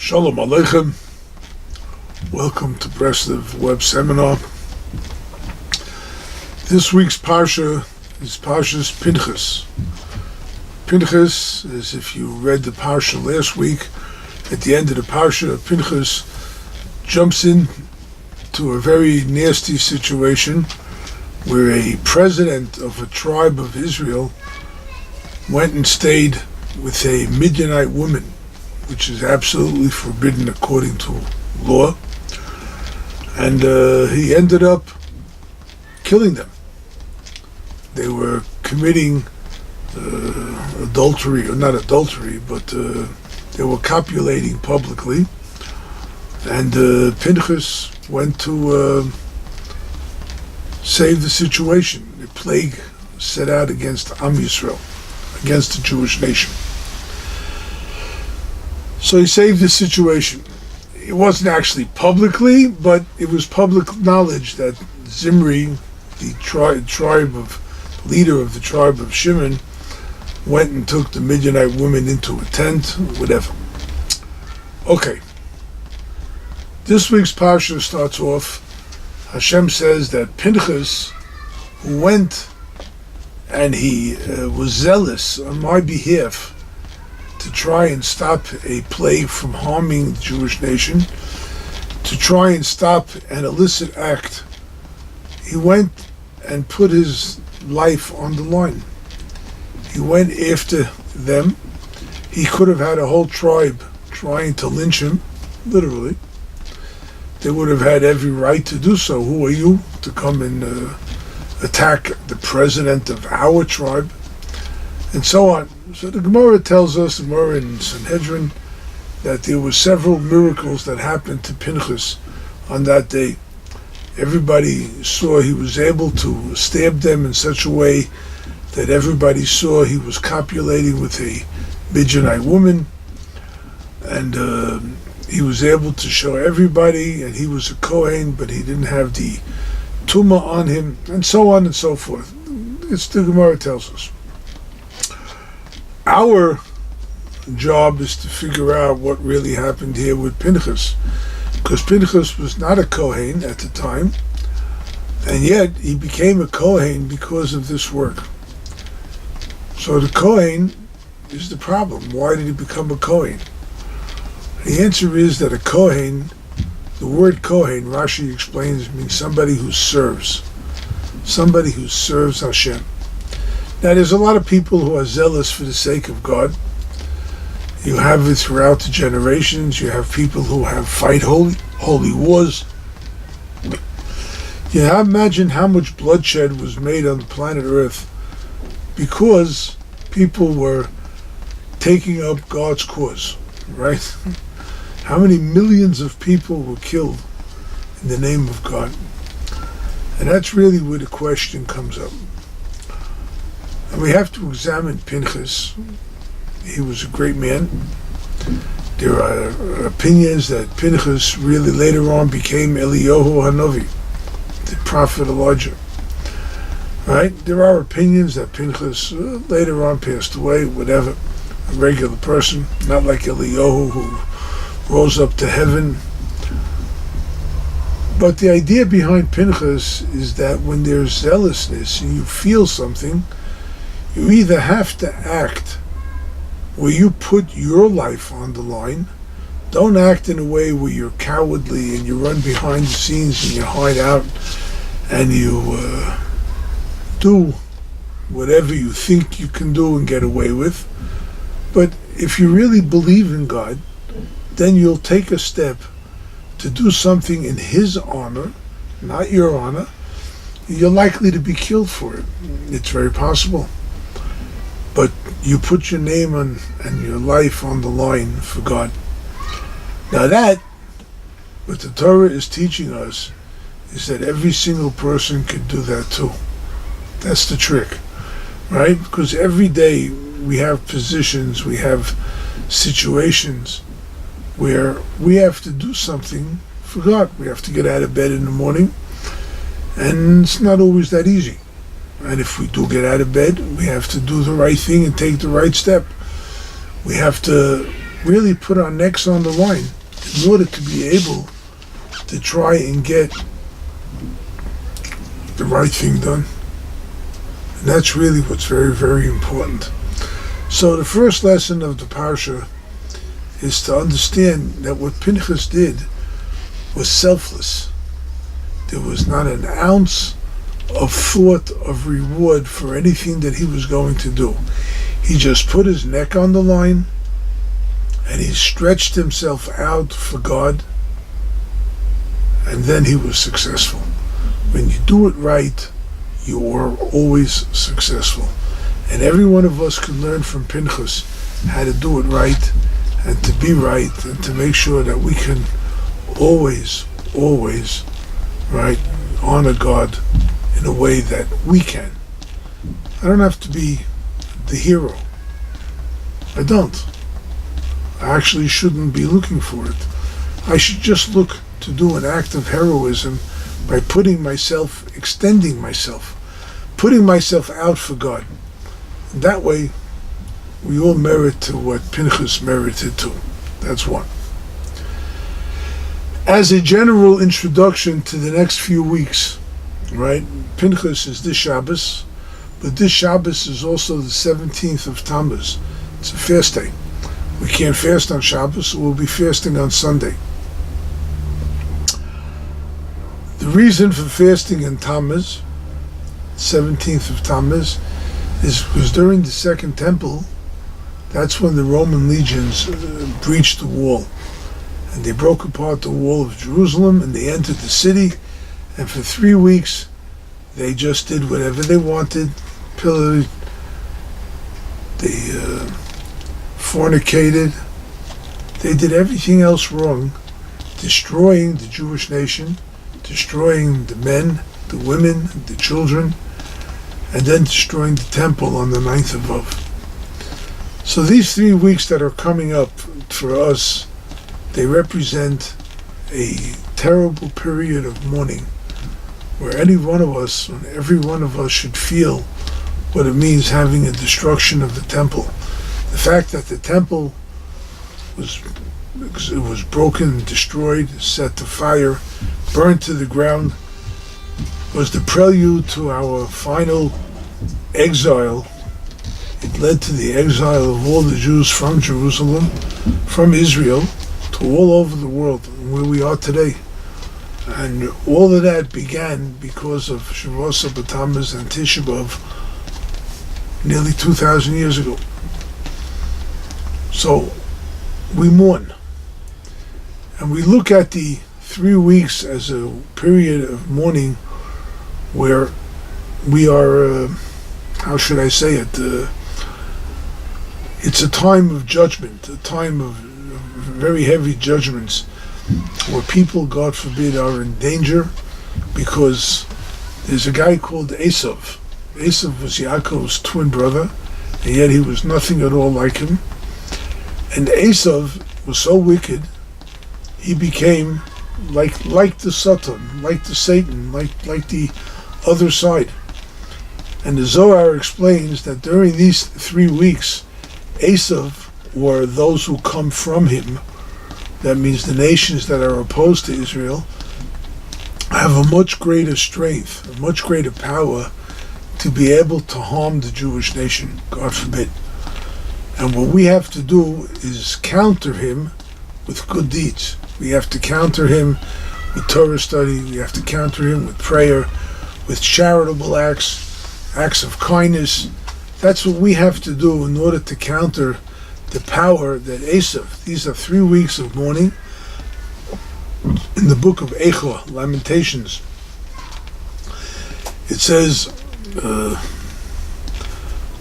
Shalom Aleichem. Welcome to Breslov Web Seminar. This week's Parsha is Parshat Pinchas. Pinchas, as if you read the Parsha last week, at the end of the Parsha, Pinchas jumps in to a very nasty situation where a president of a tribe of Israel went and stayed with a Midianite woman, which is absolutely forbidden according to law, and he ended up killing them. They were committing adultery, or not adultery, but they were copulating publicly, and Pinchas went to save the situation. The plague set out against Am Yisrael, against the Jewish nation. So he saved the situation. It wasn't actually publicly, but it was public knowledge that Zimri, the leader of the tribe of Shimon, went and took the Midianite woman into a tent, whatever. Okay. This week's Parsha starts off, Hashem says that Pinchas, who went and he was zealous on my behalf to try and stop a plague from harming the Jewish nation, to try and stop an illicit act, he went and put his life on the line. He went after them. He could have had a whole tribe trying to lynch him, literally. They would have had every right to do so. Who are you to come and attack the president of our tribe? And so on. So the Gemara tells us, the Gemara in Sanhedrin, that there were several miracles that happened to Pinchas on that day. Everybody saw he was able to stab them in such a way that everybody saw he was copulating with a Midianite woman, and he was able to show everybody, and he was a Kohen, but he didn't have the Tumah on him, and so on and so forth. It's the Gemara tells us. Our job is to figure out what really happened here with Pinchas, because Pinchas was not a Kohen at the time, and yet he became a Kohen because of this work. So the Kohen is the problem. Why did he become a Kohen? The answer is that a Kohen, the word Kohen, Rashi explains, means somebody who serves. Somebody who serves Hashem. Now, there's a lot of people who are zealous for the sake of God. You have it throughout the generations. You have people who have fight holy wars. You have imagine how much bloodshed was made on the planet Earth because people were taking up God's cause, right? How many millions of people were killed in the name of God? And that's really where the question comes up. And we have to examine Pinchas. He was a great man. There are opinions that Pinchas really later on became Eliyahu Hanavi, the prophet Elijah. Right? There are opinions that Pinchas later on passed away, whatever, a regular person, not like Eliyahu who rose up to heaven. But the idea behind Pinchas is that when there's zealousness and you feel something, you either have to act where you put your life on the line. Don't act in a way where you're cowardly and you run behind the scenes and you hide out and you do whatever you think you can do and get away with. But if you really believe in God, then you'll take a step to do something in His honor, not your honor. You're likely to be killed for it. It's very possible. But you put your name on and your life on the line for God. Now that, what the Torah is teaching us, is that every single person can do that too. That's the trick, right? Because every day we have positions, we have situations where we have to do something for God. We have to get out of bed in the morning, and it's not always that easy. And if we do get out of bed, we have to do the right thing and take the right step. We have to really put our necks on the line in order to be able to try and get the right thing done. And that's really what's very, very important. So the first lesson of the Parsha is to understand that what Pinchas did was selfless. There was not an ounce of thought of reward for anything that he was going to do. He just put his neck on the line and he stretched himself out for God, and then he was successful. When you do it right, you are always successful. And every one of us can learn from Pinchas how to do it right and to be right and to make sure that we can always, right, honor God in a way that we can. I don't have to be the hero. I don't. I actually shouldn't be looking for it. I should just look to do an act of heroism by extending myself, putting myself out for God. And that way, we all merit to what Pinchas merited to. That's one. As a general introduction to the next few weeks, right? Pinchas is this Shabbos, but this Shabbos is also the 17th of Tammuz. It's a fast day. We can't fast on Shabbos, so we'll be fasting on Sunday. The reason for fasting in Tammuz, 17th of Tammuz, is because during the Second Temple, that's when the Roman legions breached the wall. And they broke apart the wall of Jerusalem and they entered the city, and for 3 weeks they just did whatever they wanted, pillaged, they fornicated, they did everything else wrong, destroying the Jewish nation, destroying the men, the women, the children, and then destroying the temple on the 9th of Av. So these 3 weeks that are coming up for us, they represent a terrible period of mourning, where any one of us, and every one of us should feel what it means having a destruction of the temple. The fact that the temple was broken, destroyed, set to fire, burned to the ground, was the prelude to our final exile. It led to the exile of all the Jews from Jerusalem, from Israel, to all over the world, where we are today. And all of that began because of Shabbat, Tammuz, and Tisha B'Av nearly 2,000 years ago. So we mourn. And we look at the 3 weeks as a period of mourning where we are, how should I say it, it's a time of judgment, a time of very heavy judgments, where people, God forbid, are in danger because there's a guy called Esav. Esav was Yaakov's twin brother, and yet he was nothing at all like him. And Esav was so wicked, he became like the Satan, like the Satan, like the other side. And the Zohar explains that during these 3 weeks, Esav, or those who come from him, that means the nations that are opposed to Israel, have a much greater strength, a much greater power to be able to harm the Jewish nation, God forbid. And what we have to do is counter him with good deeds. We have to counter him with Torah study, we have to counter him with prayer, with charitable acts of kindness. That's what we have to do in order to counter the power that Esav. These are 3 weeks of mourning. In the book of Echo, Lamentations, it says,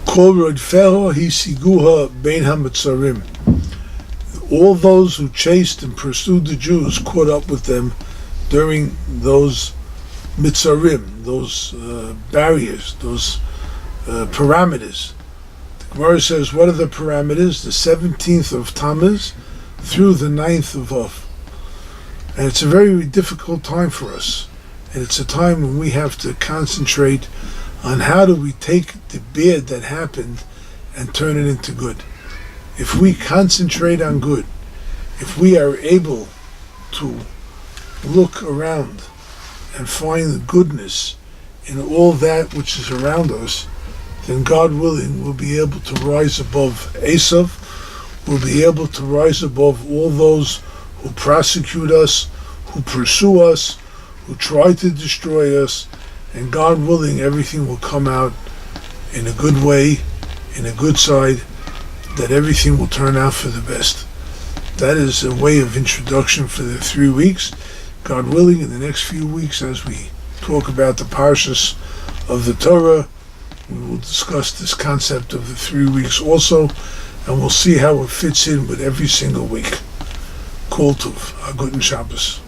Kol rodfeho hisiguha bein hamitzarim. All those who chased and pursued the Jews caught up with them during those mitzarim, those barriers, those parameters. The Gemara says, what are the parameters? The 17th of Tammuz through the 9th of Av. And it's a very difficult time for us. And it's a time when we have to concentrate on how do we take the bad that happened and turn it into good. If we concentrate on good, if we are able to look around and find the goodness in all that which is around us, then God willing, we'll be able to rise above Esav, we'll be able to rise above all those who prosecute us, who pursue us, who try to destroy us, and God willing, everything will come out in a good way, in a good side, that everything will turn out for the best. That is a way of introduction for the 3 weeks. God willing, in the next few weeks, as we talk about the Parshas of the Torah, we will discuss this concept of the 3 weeks also, and we'll see how it fits in with every single week. Kol Tov, a guten Shabbos.